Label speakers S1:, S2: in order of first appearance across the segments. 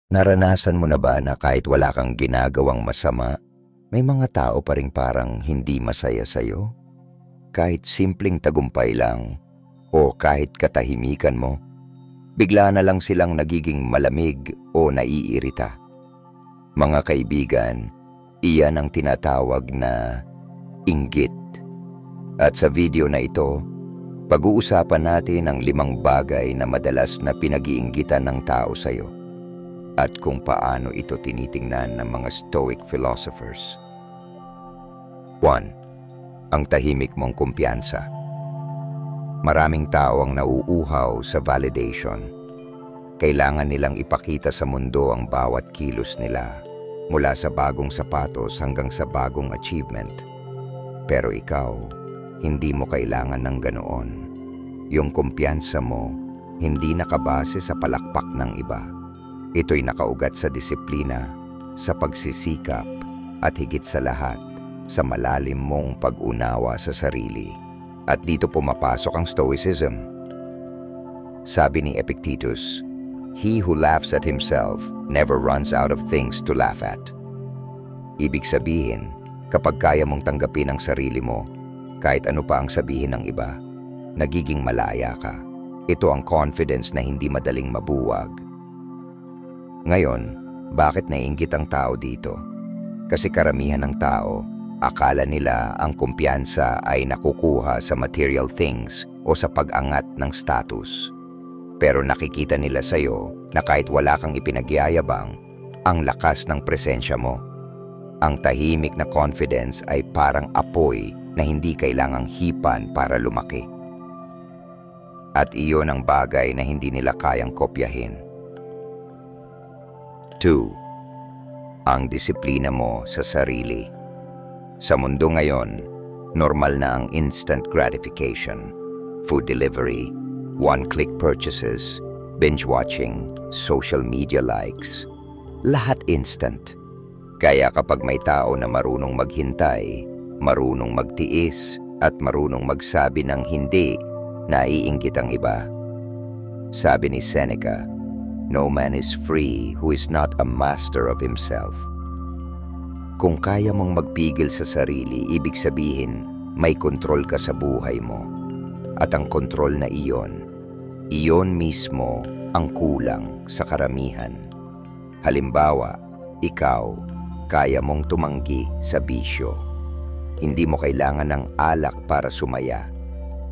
S1: Naranasan mo na ba na kahit wala kang ginagawang masama, may mga tao pa ring parang hindi masaya sa'yo? Kahit simpleng tagumpay lang o kahit katahimikan mo, bigla na lang silang nagiging malamig o naiirita. Mga kaibigan, iyan ang tinatawag na inggit. At sa video na ito, pag-uusapan natin ang 5 bagay na madalas na pinag-iinggitan ng tao sa'yo at kung paano ito tinitingnan ng mga Stoic philosophers. 1. Ang tahimik mong kumpiyansa. Maraming tao ang nauuhaw sa validation. Kailangan nilang ipakita sa mundo ang bawat kilos nila, mula sa bagong sapatos hanggang sa bagong achievement. Pero ikaw, hindi mo kailangan ng ganoon. Yung kumpiyansa mo, hindi nakabase sa palakpak ng iba. Ito'y nakaugat sa disiplina, sa pagsisikap, at higit sa lahat, sa malalim mong pag-unawa sa sarili. At dito pumapasok ang Stoicism. Sabi ni Epictetus, "He who laughs at himself never runs out of things to laugh at." Ibig sabihin, kapag kaya mong tanggapin ang sarili mo, kahit ano pa ang sabihin ng iba, nagiging malaya ka. Ito ang confidence na hindi madaling mabuwag. Ngayon, bakit naiinggit ang tao dito? Kasi karamihan ng tao, akala nila ang kumpiyansa ay nakukuha sa material things o sa pag-angat ng status. Pero nakikita nila sa'yo na kahit wala kang ipinagyayabang, ang lakas ng presensya mo. Ang tahimik na confidence ay parang apoy na hindi kailangang hipan para lumaki. At iyon ang bagay na hindi nila kayang kopyahin. 2. Ang disiplina mo sa sarili. Sa mundo ngayon, normal na ang instant gratification, food delivery, one-click purchases, binge-watching, social media likes. Lahat instant. Kaya kapag may tao na marunong maghintay, marunong magtiis, at marunong magsabi ng hindi, naiinggit ang iba. Sabi ni Seneca, "No man is free who is not a master of himself." Kung kaya mong magpigil sa sarili, ibig sabihin, may kontrol ka sa buhay mo. At ang kontrol na iyon mismo ang kulang sa karamihan. Halimbawa, ikaw, kaya mong tumanggi sa bisyo. Hindi mo kailangan ng alak para sumaya.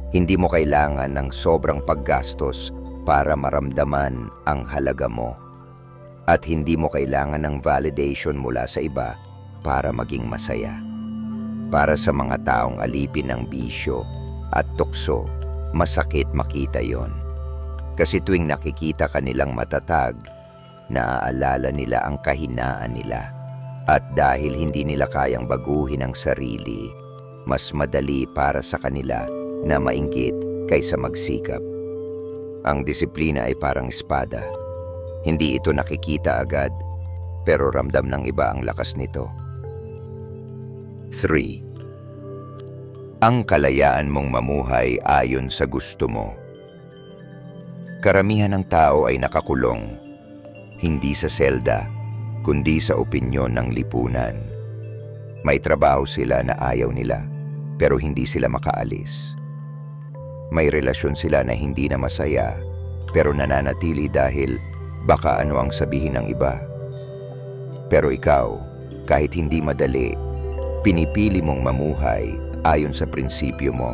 S1: Hindi mo kailangan ng sobrang paggastos para maramdaman ang halaga mo. At hindi mo kailangan ng validation mula sa iba para maging masaya. Para sa mga taong alipin ng bisyo at tukso, masakit makita yon. Kasi tuwing nakikita ka nilang matatag, naaalala nila ang kahinaan nila. At dahil hindi nila kayang baguhin ang sarili, mas madali para sa kanila na mainggit kaysa magsikap. Ang disiplina ay parang espada. Hindi ito nakikita agad, pero ramdam ng iba ang lakas nito. 3. Ang kalayaan mong mamuhay ayon sa gusto mo. Karamihan ng tao ay nakakulong, hindi sa selda, kundi sa opinyon ng lipunan. May trabaho sila na ayaw nila, pero hindi sila makaalis. May relasyon sila na hindi na masaya, pero nananatili dahil baka ano ang sabihin ng iba. Pero ikaw, kahit hindi madali, pinipili mong mamuhay ayon sa prinsipyo mo.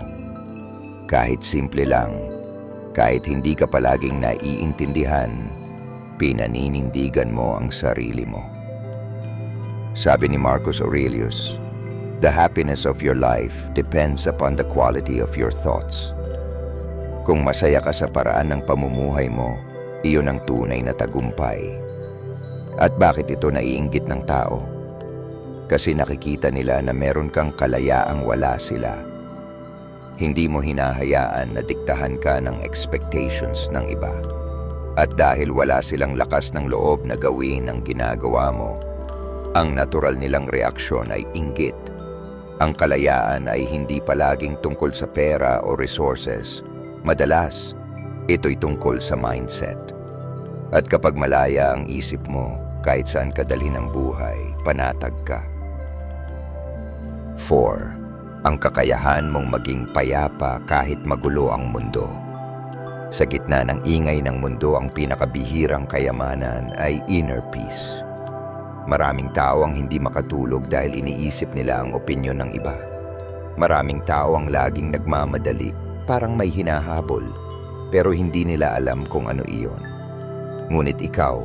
S1: Kahit simple lang, kahit hindi ka palaging naiintindihan, pinaninindigan mo ang sarili mo. Sabi ni Marcus Aurelius, "The happiness of your life depends upon the quality of your thoughts." Kung masaya ka sa paraan ng pamumuhay mo, iyon ang tunay na tagumpay. At bakit ito naiinggit ng tao? Kasi nakikita nila na meron kang kalayaang wala sila. Hindi mo hinahayaan na diktahan ka ng expectations ng iba. At dahil wala silang lakas ng loob na gawin ang ginagawa mo, ang natural nilang reaksyon ay inggit. Ang kalayaan ay hindi palaging tungkol sa pera o resources. Madalas, ito'y tungkol sa mindset. At kapag malaya ang isip mo, kahit saan ka dalhin ng buhay, panatag ka. 4. Ang kakayahan mong maging payapa kahit magulo ang mundo. Sa gitna ng ingay ng mundo, ang pinakabihirang kayamanan ay inner peace. Maraming tao ang hindi makatulog dahil iniisip nila ang opinyon ng iba. Maraming tao ang laging nagmamadali, parang may hinahabol, pero hindi nila alam kung ano iyon. Ngunit ikaw,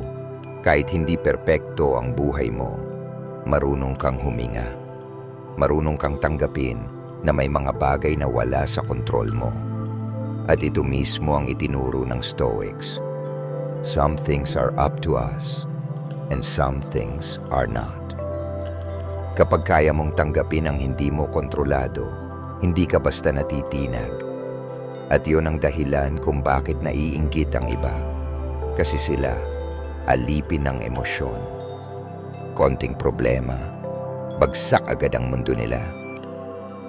S1: kahit hindi perpekto ang buhay mo, marunong kang huminga. Marunong kang tanggapin na may mga bagay na wala sa kontrol mo. At ito mismo ang itinuro ng Stoics. Some things are up to us, and some things are not. Kapag kaya mong tanggapin ang hindi mo kontrolado, hindi ka basta natitinag. At yun ang dahilan kung bakit naiinggit ang iba. Kasi sila, alipin ng emosyon. Konting problema, bagsak agad ang mundo nila.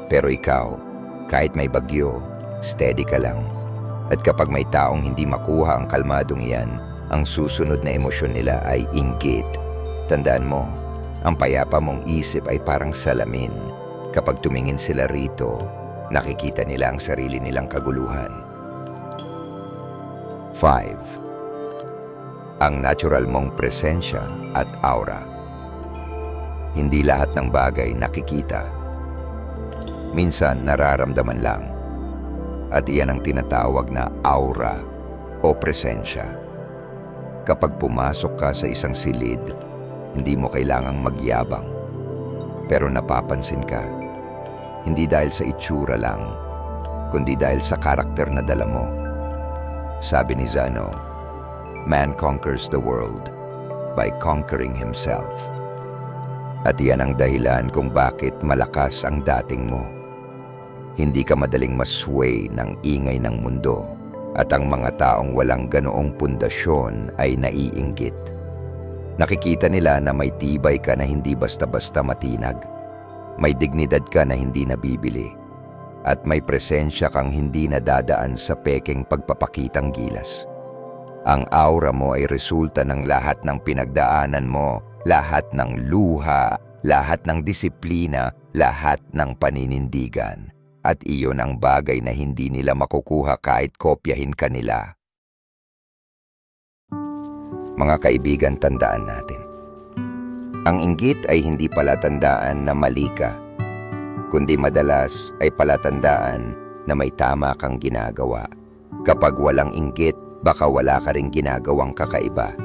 S1: Pero ikaw, kahit may bagyo, steady ka lang. At kapag may taong hindi makuha ang kalmadong iyan, ang susunod na emosyon nila ay inggit. Tandaan mo, ang payapa mong isip ay parang salamin. Kapag tumingin sila rito, nakikita nila ang sarili nilang kaguluhan. 5. Ang natural mong presensya at aura. Hindi lahat ng bagay nakikita. Minsan nararamdaman lang. At iyan ang tinatawag na aura o presensya. Kapag pumasok ka sa isang silid, hindi mo kailangang magyabang. Pero napapansin ka, hindi dahil sa itsura lang, kundi dahil sa karakter na dala mo. Sabi ni Zano, man conquers the world by conquering himself. At iyan ang dahilan kung bakit malakas ang dating mo. Hindi ka madaling masway ng ingay ng mundo at ang mga taong walang ganoong pundasyon ay naiinggit. Nakikita nila na may tibay ka na hindi basta-basta matinag, may dignidad ka na hindi nabibili, at may presensya kang hindi nadadaan sa pekeng pagpapakitang gilas. Ang aura mo ay resulta ng lahat ng pinagdaanan mo, lahat ng luha, lahat ng disiplina, lahat ng paninindigan. At iyon ang bagay na hindi nila makukuha kahit kopyahin ka nila. Mga kaibigan, tandaan natin. Ang inggit ay hindi palatandaan na mali ka, kundi madalas ay palatandaan na may tama kang ginagawa. Kapag walang inggit, baka wala ka ring ginagawang kakaiba.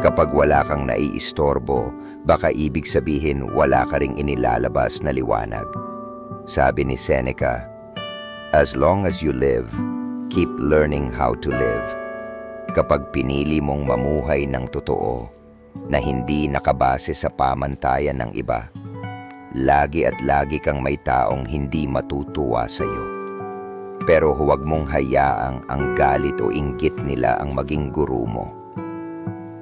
S1: Kapag wala kang naiistorbo, baka ibig sabihin wala ka ring inilalabas na liwanag. Sabi ni Seneca, as long as you live, keep learning how to live. Kapag pinili mong mamuhay ng totoo, na hindi nakabase sa pamantayan ng iba, lagi at lagi kang may taong hindi matutuwa sa iyo. Pero huwag mong hayaang ang galit o inggit nila ang maging guru mo.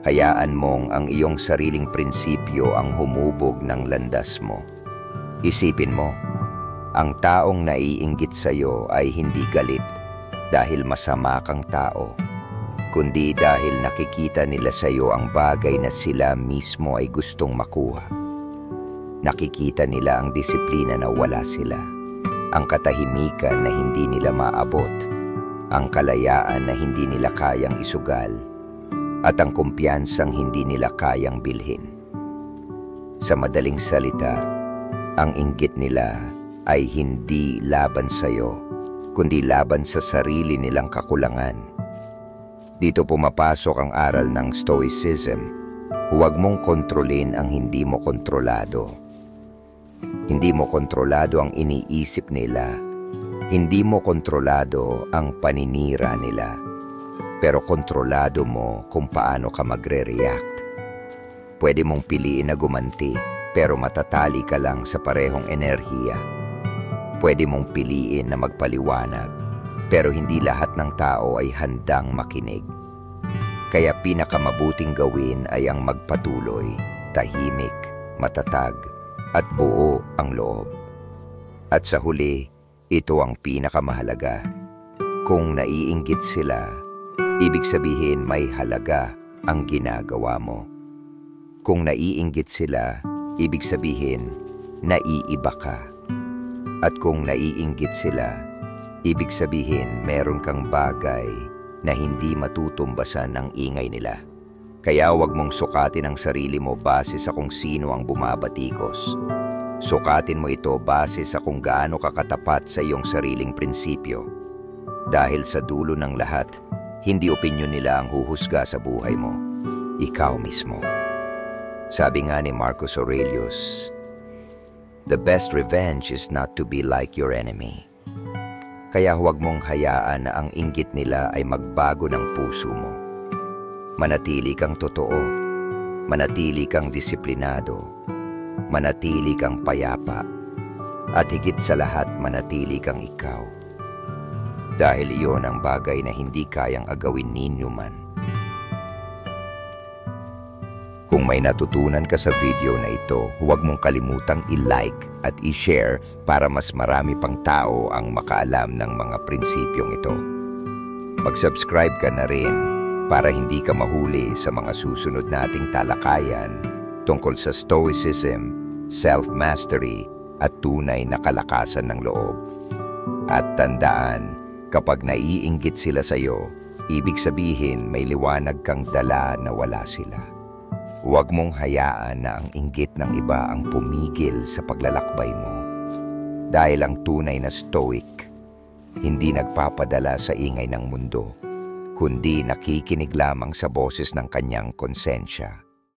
S1: Hayaan mong ang iyong sariling prinsipyo ang humubog ng landas mo. Isipin mo, ang taong naiinggit sa iyo ay hindi galit dahil masama kang tao, kundi dahil nakikita nila sa iyo ang bagay na sila mismo ay gustong makuha. Nakikita nila ang disiplina na wala sila, ang katahimikan na hindi nila maabot, ang kalayaan na hindi nila kayang isugal, at ang kumpiyansang hindi nila kayang bilhin. Sa madaling salita, ang inggit nila ay hindi laban sa iyo, kundi laban sa sarili nilang kakulangan. Dito pumapasok ang aral ng Stoicism. Huwag mong kontrolin ang hindi mo kontrolado. Hindi mo kontrolado ang iniisip nila. Hindi mo kontrolado ang paninira nila. Pero kontrolado mo kung paano ka magre-react. Pwede mong piliin na gumanti, pero matatali ka lang sa parehong enerhiya. Pwede mong piliin na magpaliwanag, pero hindi lahat ng tao ay handang makinig. Kaya pinakamabuting gawin ay ang magpatuloy, tahimik, matatag, at buo ang loob. At sa huli, ito ang pinakamahalaga. Kung naiinggit sila, ibig sabihin may halaga ang ginagawa mo. Kung naiinggit sila, ibig sabihin, naiiba ka. At kung naiinggit sila, ibig sabihin meron kang bagay na hindi matutumbasan ng ingay nila. Kaya huwag mong sukatin ang sarili mo base sa kung sino ang bumabatikos. Sukatin mo ito base sa kung gaano ka katapat sa iyong sariling prinsipyo. Dahil sa dulo ng lahat, hindi opinyon nila ang huhusga sa buhay mo. Ikaw mismo. Sabi nga ni Marcus Aurelius, "The best revenge is not to be like your enemy." Kaya huwag mong hayaan na ang inggit nila ay magbago ng puso mo. Manatili kang totoo, manatili kang disiplinado, manatili kang payapa, at higit sa lahat manatili kang ikaw. Dahil iyon ang bagay na hindi kayang agawin ninyo man. Kung may natutunan ka sa video na ito, huwag mong kalimutang i-like at i-share para mas marami pang tao ang makaalam ng mga prinsipyong ito. Mag-subscribe ka na rin para hindi ka mahuli sa mga susunod nating talakayan tungkol sa stoicism, self-mastery at tunay na kalakasan ng loob. At tandaan, kapag naiinggit sila sa iyo, ibig sabihin may liwanag kang dala na wala sila. Huwag mong hayaan na ang inggit ng iba ang pumigil sa paglalakbay mo. Dahil ang tunay na stoic, hindi nagpapadala sa ingay ng mundo, kundi nakikinig lamang sa boses ng kanyang konsensya.